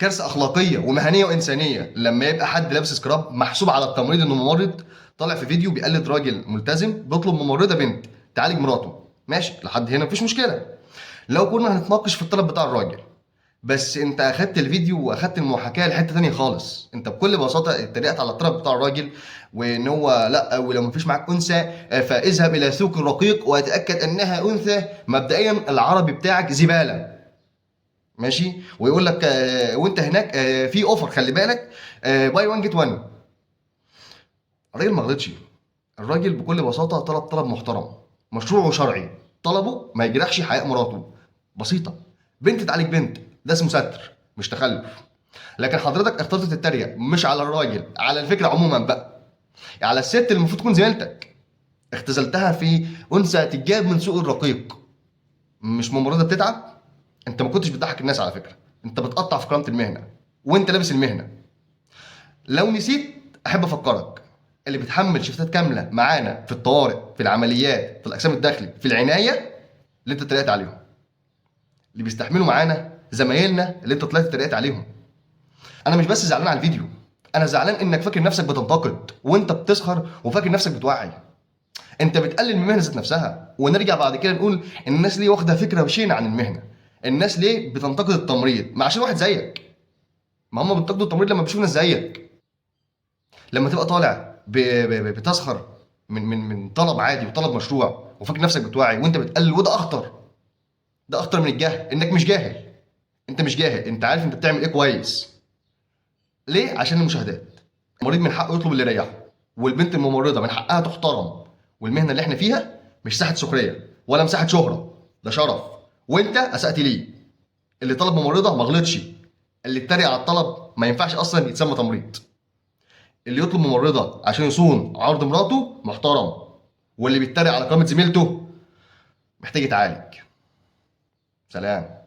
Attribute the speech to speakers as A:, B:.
A: كارثه اخلاقيه ومهنيه وانسانيه لما يبقى حد لابس سكراب محسوب على التمريض انه ممرض، طالع في فيديو بيقلد راجل ملتزم بيطلب ممرضه بنت تعالج مراته. ماشي لحد هنا مفيش مشكله. لو كنا هنتناقش في الطلب بتاع الراجل، بس انت اخدت الفيديو واخدت المحاكاه لحته تانية خالص. انت بكل بساطه اتريقت على الطلب بتاع الراجل، وان هو لا، ولو مفيش معاك انثى فاذهب الى سوق الرقيق واتاكد انها انثى. مبدئيا العربي بتاعك زباله. ماشي. ويقول لك وانت هناك في اوفر خلي بالك، باي 1 جيت 1. الراجل ما غلطش. الراجل بكل بساطه طلب محترم مشروع شرعي، طلبه ما يجرحش حياء مراته. بسيطه. بنت تعالج بنت، ده اسمه ستر مش تخلف. لكن حضرتك اخترت تتريق مش على الراجل، على الفكره عموما بقى، على الست اللي المفروض تكون زميلتك. اختزلتها في انثى تجاب من سوق الرقيق، مش ممرضه بتتعب. انت ما كنتش بتضحك الناس على فكره، انت بتقطع في كرامه المهنه وانت لابس المهنه. لو نسيت احب افكرك، اللي بتحمل شفتات كامله معانا في الطوارئ، في العمليات، في الاقسام الداخلي، في العنايه، اللي انت اتريقت عليهم. اللي بيستحملوا معانا زمايلنا اللي انت طلعت اتريقت عليهم. انا مش بس زعلان على الفيديو، انا زعلان انك فاكر نفسك بتنتقد وانت بتسخر، وفاكر نفسك بتوعي. انت بتقلل من المهنه ذات نفسها، ونرجع بعد كده نقول الناس ليه واخده فكره وشينه عن المهنه. الناس ليه بتنتقد التمريض؟ ما عشان واحد زيك. ما هم بينتقدوا التمريض لما بيشوفوا ناس زيك. لما تبقى طالع بتسخر من طلب عادي وطلب مشروع، وفاكر نفسك بتوعي وانت بتقلل، وده اخطر. ده اخطر من الجهل، انك مش جاهل. انت مش جاهل، انت عارف انت بتعمل ايه كويس. ليه؟ عشان المشاهدات. المريض من حقه يطلب اللي يريحه، والبنت الممرضه من حقها تحترم. والمهنه اللي احنا فيها مش ساحه سخريه ولا مساحه شهره، ده شرف. وانت اسأت ليه. اللي طلب ممرضه ما غلطش. اللي اتريق على الطلب ما ينفعش اصلا يتسمى تمريض. اللي يطلب ممرضه عشان يصون عرض مراته محترم، واللي بيتريق على كرامه زميلته محتاج يتعالج. سلام.